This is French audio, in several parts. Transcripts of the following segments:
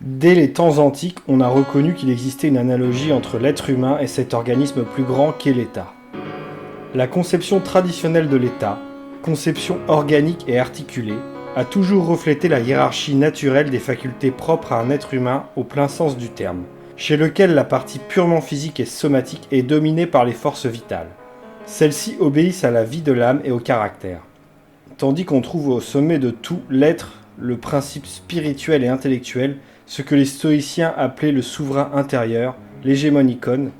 Dès les temps antiques, on a reconnu qu'il existait une analogie entre l'être humain et cet organisme plus grand qu'est l'État. La conception traditionnelle de l'État, conception organique et articulée, a toujours reflété la hiérarchie naturelle des facultés propres à un être humain au plein sens du terme, chez lequel la partie purement physique et somatique est dominée par les forces vitales. Celles-ci obéissent à la vie de l'âme et au caractère. Tandis qu'on trouve au sommet de tout l'être, le principe spirituel et intellectuel, ce que les stoïciens appelaient le souverain intérieur, l'hégémonikon.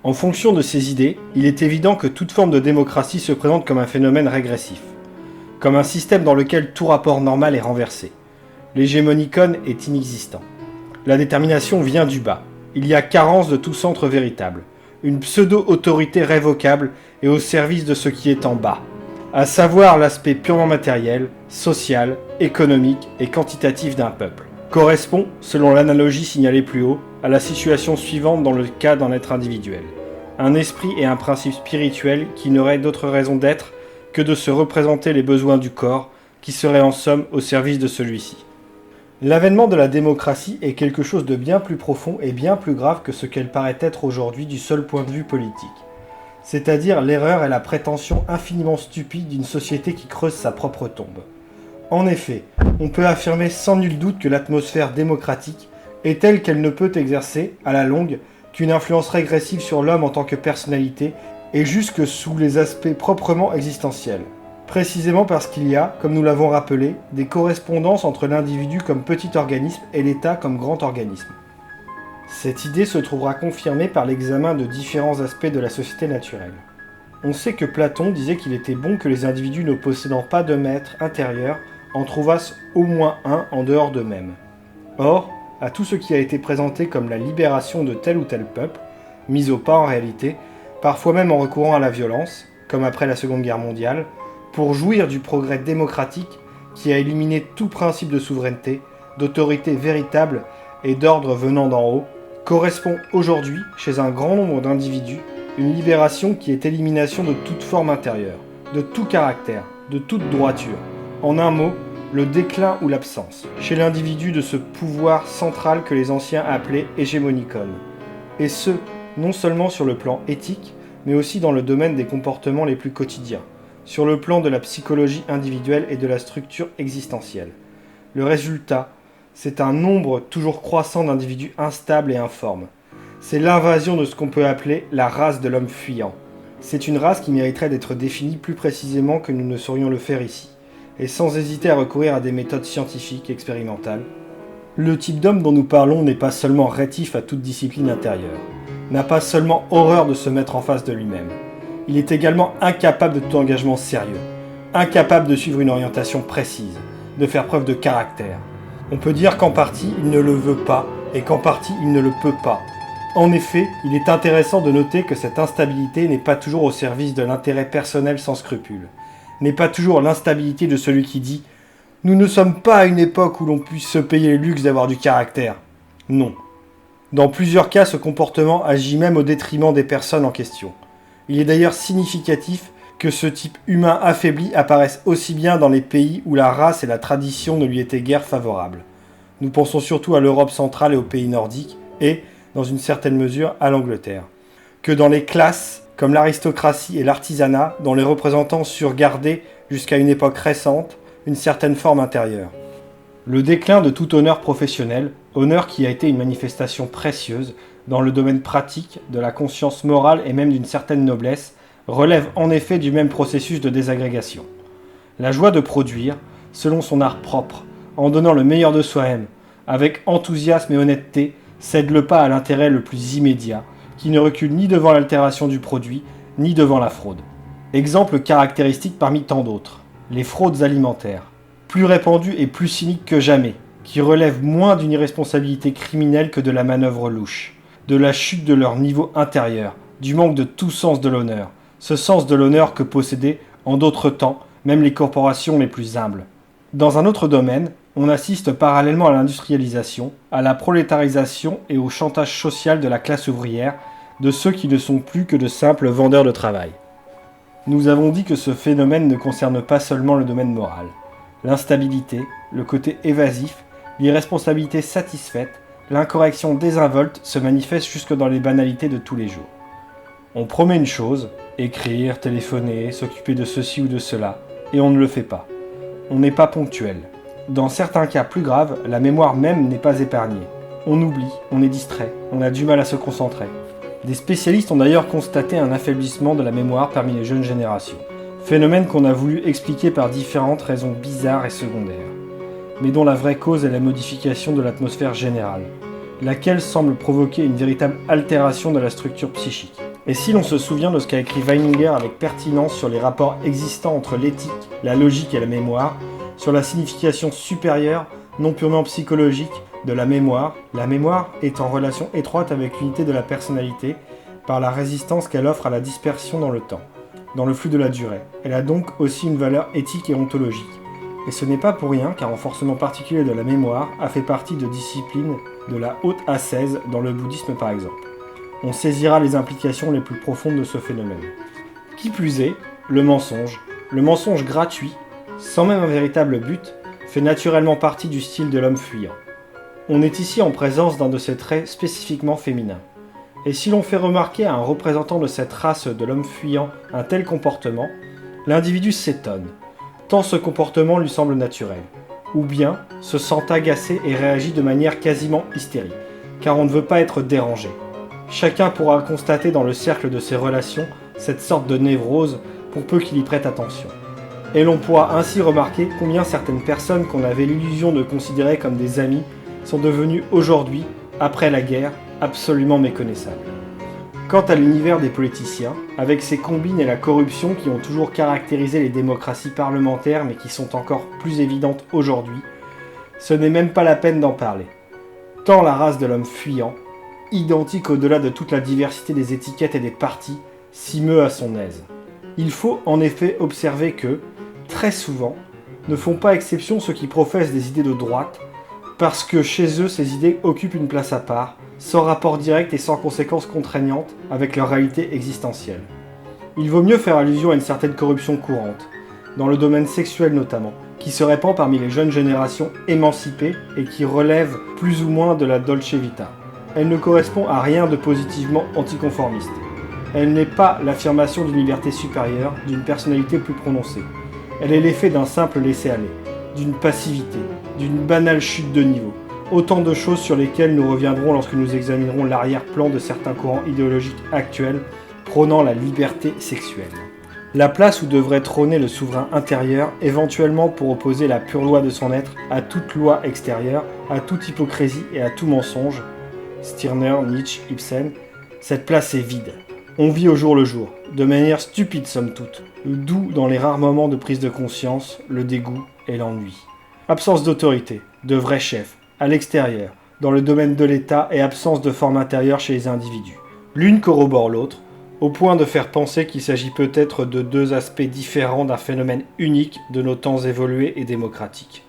En fonction de ces idées, il est évident que toute forme de démocratie se présente comme un phénomène régressif, comme un système dans lequel tout rapport normal est renversé. L'hégémonikon est inexistant. La détermination vient du bas. Il y a carence de tout centre véritable. Une pseudo-autorité révocable et au service de ce qui est en bas, à savoir l'aspect purement matériel, social, économique et quantitatif d'un peuple, correspond, selon l'analogie signalée plus haut, à la situation suivante dans le cas d'un être individuel. Un esprit et un principe spirituel qui n'auraient d'autre raison d'être que de se représenter les besoins du corps, qui seraient en somme au service de celui-ci. L'avènement de la démocratie est quelque chose de bien plus profond et bien plus grave que ce qu'elle paraît être aujourd'hui du seul point de vue politique. C'est-à-dire l'erreur et la prétention infiniment stupide d'une société qui creuse sa propre tombe. En effet, on peut affirmer sans nul doute que l'atmosphère démocratique est telle qu'elle ne peut exercer, à la longue, qu'une influence régressive sur l'homme en tant que personnalité et jusque sous les aspects proprement existentiels. Précisément parce qu'il y a, comme nous l'avons rappelé, des correspondances entre l'individu comme petit organisme et l'État comme grand organisme. Cette idée se trouvera confirmée par l'examen de différents aspects de la société naturelle. On sait que Platon disait qu'il était bon que les individus ne possédant pas de maître intérieur en trouvassent au moins un en dehors d'eux-mêmes. Or, à tout ce qui a été présenté comme la libération de tel ou tel peuple, mis au pas en réalité, parfois même en recourant à la violence, comme après la Seconde Guerre mondiale, pour jouir du progrès démocratique qui a éliminé tout principe de souveraineté, d'autorité véritable et d'ordre venant d'en haut, correspond aujourd'hui, chez un grand nombre d'individus, une libération qui est élimination de toute forme intérieure, de tout caractère, de toute droiture. En un mot, le déclin ou l'absence, chez l'individu de ce pouvoir central que les anciens appelaient hégémonikon. Et ce, non seulement sur le plan éthique, mais aussi dans le domaine des comportements les plus quotidiens, sur le plan de la psychologie individuelle et de la structure existentielle. Le résultat, c'est un nombre toujours croissant d'individus instables et informes. C'est l'invasion de ce qu'on peut appeler la race de l'homme fuyant. C'est une race qui mériterait d'être définie plus précisément que nous ne saurions le faire ici, et sans hésiter à recourir à des méthodes scientifiques expérimentales. Le type d'homme dont nous parlons n'est pas seulement rétif à toute discipline intérieure, n'a pas seulement horreur de se mettre en face de lui-même. Il est également incapable de tout engagement sérieux, incapable de suivre une orientation précise, de faire preuve de caractère. On peut dire qu'en partie il ne le veut pas et qu'en partie il ne le peut pas. En effet, il est intéressant de noter que cette instabilité n'est pas toujours au service de l'intérêt personnel sans scrupule, n'est pas toujours l'instabilité de celui qui dit « Nous ne sommes pas à une époque où l'on puisse se payer le luxe d'avoir du caractère ». Non. Dans plusieurs cas, ce comportement agit même au détriment des personnes en question. Il est d'ailleurs significatif que ce type humain affaibli apparaisse aussi bien dans les pays où la race et la tradition ne lui étaient guère favorables. Nous pensons surtout à l'Europe centrale et aux pays nordiques, et, dans une certaine mesure, à l'Angleterre. Que dans les classes, comme l'aristocratie et l'artisanat, dont les représentants surent garder, jusqu'à une époque récente, une certaine forme intérieure. Le déclin de tout honneur professionnel, honneur qui a été une manifestation précieuse, dans le domaine pratique, de la conscience morale et même d'une certaine noblesse, relève en effet du même processus de désagrégation. La joie de produire, selon son art propre, en donnant le meilleur de soi-même, avec enthousiasme et honnêteté, cède le pas à l'intérêt le plus immédiat, qui ne recule ni devant l'altération du produit, ni devant la fraude. Exemple caractéristique parmi tant d'autres, les fraudes alimentaires, plus répandues et plus cyniques que jamais, qui relèvent moins d'une irresponsabilité criminelle que de la manœuvre louche, de la chute de leur niveau intérieur, du manque de tout sens de l'honneur, ce sens de l'honneur que possédaient, en d'autres temps, même les corporations les plus humbles. Dans un autre domaine, on assiste parallèlement à l'industrialisation, à la prolétarisation et au chantage social de la classe ouvrière, de ceux qui ne sont plus que de simples vendeurs de travail. Nous avons dit que ce phénomène ne concerne pas seulement le domaine moral. l'instabilité, le côté évasif, l'irresponsabilité satisfaite, l'incorrection désinvolte se manifestent jusque dans les banalités de tous les jours. On promet une chose, écrire, téléphoner, s'occuper de ceci ou de cela, et on ne le fait pas. On n'est pas ponctuel. Dans certains cas plus graves, la mémoire même n'est pas épargnée. On oublie, on est distrait, on a du mal à se concentrer. Des spécialistes ont d'ailleurs constaté un affaiblissement de la mémoire parmi les jeunes générations. Phénomène qu'on a voulu expliquer par différentes raisons bizarres et secondaires, mais dont la vraie cause est la modification de l'atmosphère générale, laquelle semble provoquer une véritable altération de la structure psychique. Et si l'on se souvient de ce qu'a écrit Weininger avec pertinence sur les rapports existants entre l'éthique, la logique et la mémoire, sur la signification supérieure, non purement psychologique, de la mémoire est en relation étroite avec l'unité de la personnalité par la résistance qu'elle offre à la dispersion dans le temps, dans le flux de la durée. Elle a donc aussi une valeur éthique et ontologique. Et ce n'est pas pour rien qu'un renforcement particulier de la mémoire a fait partie de disciplines de la haute ascèse dans le bouddhisme par exemple. On saisira les implications les plus profondes de ce phénomène. Qui plus est, le mensonge gratuit, sans même un véritable but, fait naturellement partie du style de l'homme fuyant. On est ici en présence d'un de ces traits spécifiquement féminins. Et si l'on fait remarquer à un représentant de cette race de l'homme fuyant un tel comportement, l'individu s'étonne, tant ce comportement lui semble naturel, ou bien se sent agacé et réagit de manière quasiment hystérique, car on ne veut pas être dérangé. Chacun pourra constater dans le cercle de ses relations cette sorte de névrose pour peu qu'il y prête attention. Et l'on pourra ainsi remarquer combien certaines personnes qu'on avait l'illusion de considérer comme des amis sont devenues aujourd'hui, après la guerre, absolument méconnaissables. Quant à l'univers des politiciens, avec ses combines et la corruption qui ont toujours caractérisé les démocraties parlementaires mais qui sont encore plus évidentes aujourd'hui, ce n'est même pas la peine d'en parler. Tant la race de l'homme fuyant, identique au-delà de toute la diversité des étiquettes et des partis, s'y meut à son aise. Il faut en effet observer que, très souvent, ne font pas exception ceux qui professent des idées de droite, parce que chez eux ces idées occupent une place à part, sans rapport direct et sans conséquences contraignantes avec leur réalité existentielle. Il vaut mieux faire allusion à une certaine corruption courante, dans le domaine sexuel notamment, qui se répand parmi les jeunes générations émancipées et qui relève plus ou moins de la Dolce Vita. Elle ne correspond à rien de positivement anticonformiste. Elle n'est pas l'affirmation d'une liberté supérieure, d'une personnalité plus prononcée. Elle est l'effet d'un simple laisser-aller, d'une passivité, d'une banale chute de niveau. Autant de choses sur lesquelles nous reviendrons lorsque nous examinerons l'arrière-plan de certains courants idéologiques actuels prônant la liberté sexuelle. La place où devrait trôner le souverain intérieur, éventuellement pour opposer la pure loi de son être à toute loi extérieure, à toute hypocrisie et à tout mensonge, Stirner, Nietzsche, Ibsen, cette place est vide. On vit au jour le jour, de manière stupide somme toute, d'où dans les rares moments de prise de conscience, le dégoût et l'ennui. Absence d'autorité, de vrais chefs, à l'extérieur, dans le domaine de l'État et absence de forme intérieure chez les individus. L'une corrobore l'autre, au point de faire penser qu'il s'agit peut-être de deux aspects différents d'un phénomène unique de nos temps évolués et démocratiques.